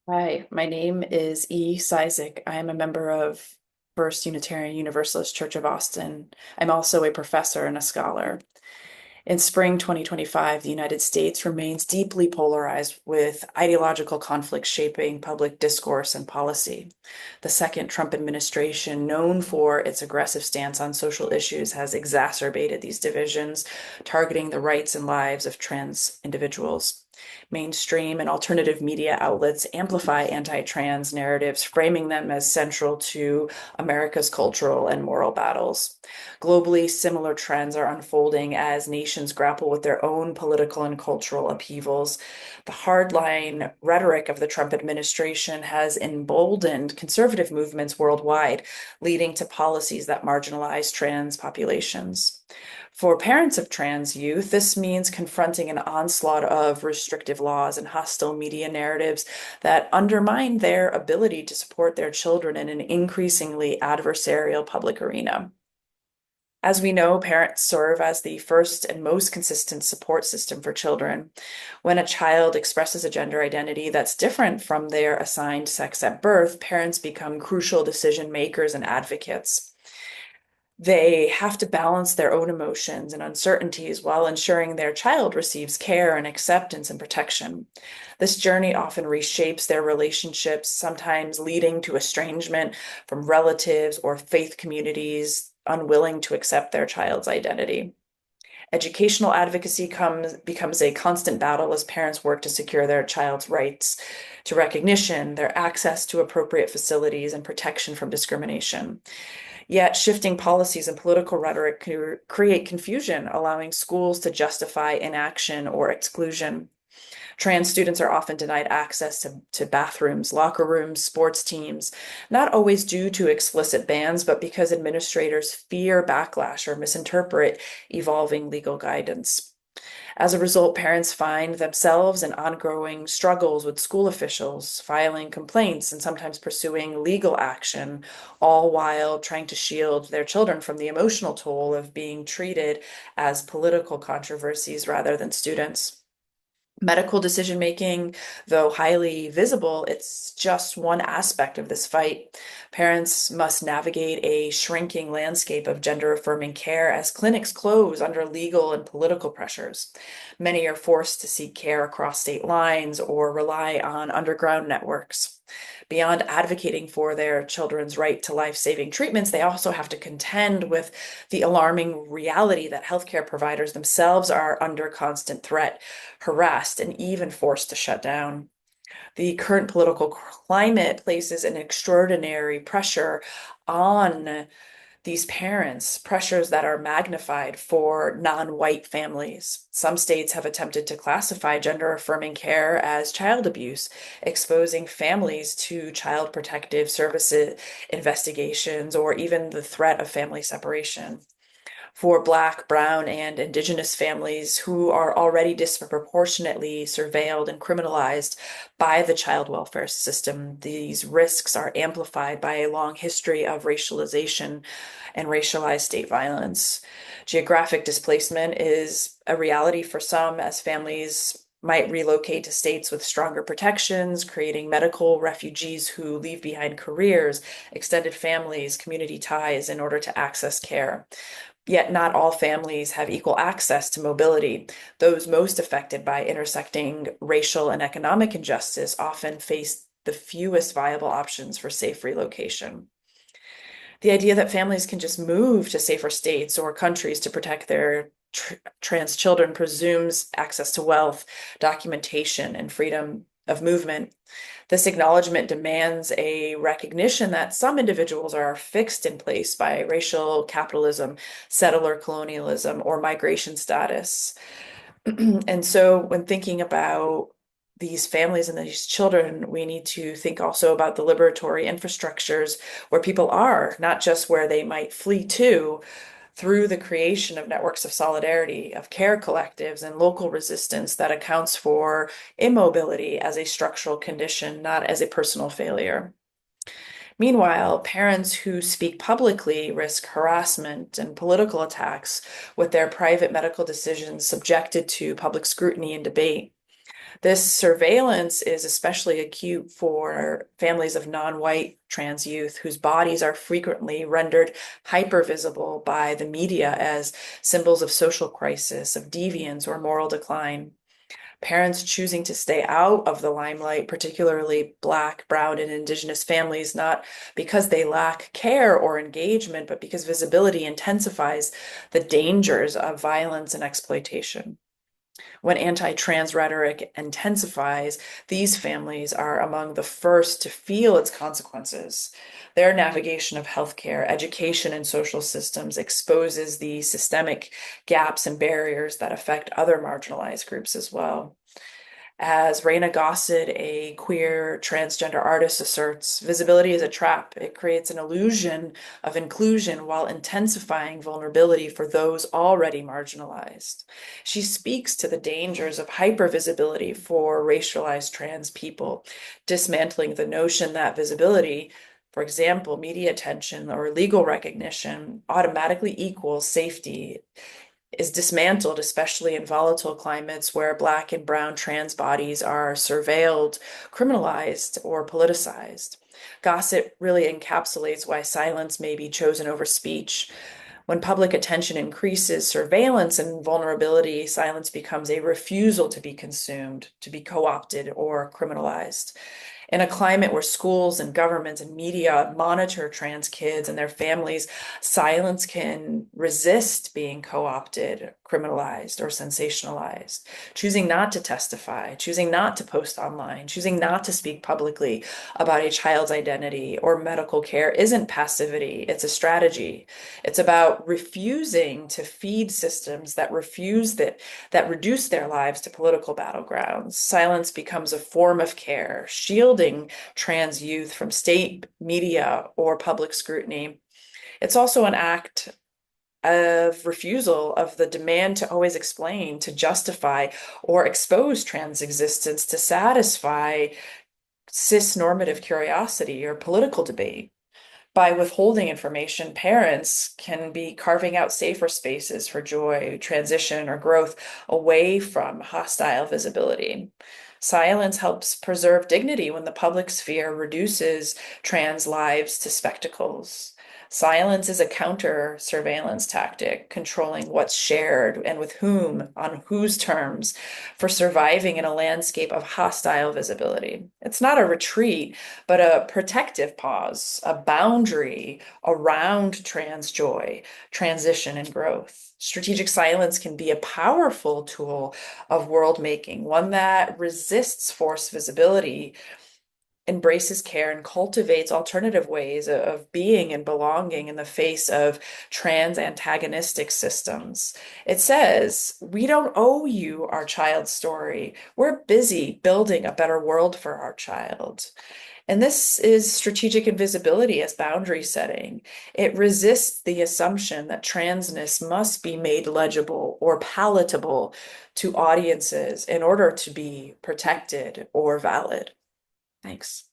Hi, my name is E. Cizik. I am a member of First Unitarian Universalist Church of Austin. I'm also a professor and a scholar. In spring 2025, the United States remains deeply polarized with ideological conflicts shaping public discourse and policy. The second Trump administration, known for its aggressive stance on social issues, has exacerbated these divisions, targeting the rights and lives of trans individuals. Mainstream and alternative media outlets amplify anti-trans narratives, framing them as central to America's cultural and moral battles. Globally, similar trends are unfolding as nations grapple with their own political and cultural upheavals. The hardline rhetoric of the Trump administration has emboldened conservative movements worldwide, leading to policies that marginalize trans populations. For parents of trans youth, this means confronting an onslaught of restrictive laws and hostile media narratives that undermine their ability to support their children in an increasingly adversarial public arena. As we know, parents serve as the first and most consistent support system for children. When a child expresses a gender identity that's different from their assigned sex at birth, parents become crucial decision makers and advocates. They have to balance their own emotions and uncertainties while ensuring their child receives care and acceptance and protection. This journey often reshapes their relationships, sometimes leading to estrangement from relatives or faith communities unwilling to accept their child's identity. Educational advocacy becomes a constant battle as parents work to secure their child's rights to recognition, their access to appropriate facilities, and protection from discrimination. Yet, shifting policies and political rhetoric can create confusion, allowing schools to justify inaction or exclusion. Trans students are often denied access to bathrooms, locker rooms, sports teams, not always due to explicit bans, but because administrators fear backlash or misinterpret evolving legal guidance. As a result, parents find themselves in ongoing struggles with school officials, filing complaints, and sometimes pursuing legal action, all while trying to shield their children from the emotional toll of being treated as political controversies rather than students. Medical decision making, though highly visible, it's just one aspect of this fight. Parents must navigate a shrinking landscape of gender affirming care as clinics close under legal and political pressures. Many are forced to seek care across state lines or rely on underground networks. Beyond advocating for their children's right to life-saving treatments, they also have to contend with the alarming reality that healthcare providers themselves are under constant threat, harassed, and even forced to shut down. The current political climate places an extraordinary pressure on these parents, pressures that are magnified for non-white families. Some states have attempted to classify gender affirming care as child abuse, exposing families to child protective services investigations or even the threat of family separation. For Black, Brown, and Indigenous families who are already disproportionately surveilled and criminalized by the child welfare system, these risks are amplified by a long history of racialization and racialized state violence. Geographic displacement is a reality for some as families might relocate to states with stronger protections, creating medical refugees who leave behind careers, extended families, community ties in order to access care. Yet not all families have equal access to mobility. Those most affected by intersecting racial and economic injustice often face the fewest viable options for safe relocation. The idea that families can just move to safer states or countries to protect their trans children presumes access to wealth, documentation, and freedom of movement. This acknowledgement demands a recognition that some individuals are fixed in place by racial capitalism, settler colonialism, or migration status. And so, when thinking about these families and these children, we need to think also about the liberatory infrastructures where people are, not just where they might flee to, through the creation of networks of solidarity, of care collectives, and local resistance that accounts for immobility as a structural condition, not as a personal failure. Meanwhile, parents who speak publicly risk harassment and political attacks with their private medical decisions subjected to public scrutiny and debate. This surveillance is especially acute for families of non-white trans youth whose bodies are frequently rendered hypervisible by the media as symbols of social crisis, of deviance, or moral decline. Parents choosing to stay out of the limelight, particularly Black, Brown, and Indigenous families, not because they lack care or engagement, but because visibility intensifies the dangers of violence and exploitation. When anti-trans rhetoric intensifies, these families are among the first to feel its consequences. Their navigation of healthcare, education, and social systems exposes the systemic gaps and barriers that affect other marginalized groups as well. As Raina Gossett, a queer transgender artist, asserts, visibility is a trap. It creates an illusion of inclusion while intensifying vulnerability for those already marginalized. She speaks to the dangers of hypervisibility for racialized trans people, dismantling the notion that visibility, for example, media attention or legal recognition, automatically equals safety, is dismantled, especially in volatile climates where Black and Brown trans bodies are surveilled, criminalized, or politicized. Gossip really encapsulates why silence may be chosen over speech. When public attention increases surveillance and vulnerability, silence becomes a refusal to be consumed, to be co opted, or criminalized. In a climate where schools and governments and media monitor trans kids and their families, silence can resist being co-opted, criminalized, or sensationalized. Choosing not to testify, choosing not to post online, choosing not to speak publicly about a child's identity or medical care isn't passivity, it's a strategy. It's about refusing to feed systems that reduce their lives to political battlegrounds. Silence becomes a form of care, shielding trans youth from state media or public scrutiny. It's also an act of refusal of the demand to always explain, to justify, or expose trans existence to satisfy cis-normative curiosity or political debate. By withholding information, parents can be carving out safer spaces for joy, transition, or growth away from hostile visibility. Silence helps preserve dignity when the public sphere reduces trans lives to spectacles. Silence is a counter surveillance tactic, controlling what's shared and with whom, on whose terms, for surviving in a landscape of hostile visibility. It's not a retreat, but a protective pause, a boundary around trans joy, transition, and growth. Strategic silence can be a powerful tool of world making, one that resists forced visibility, embraces care, and cultivates alternative ways of being and belonging in the face of trans antagonistic systems. It says, we don't owe you our child's story. We're busy building a better world for our child. And this is strategic invisibility as boundary setting. It resists the assumption that transness must be made legible or palatable to audiences in order to be protected or valid. Thanks.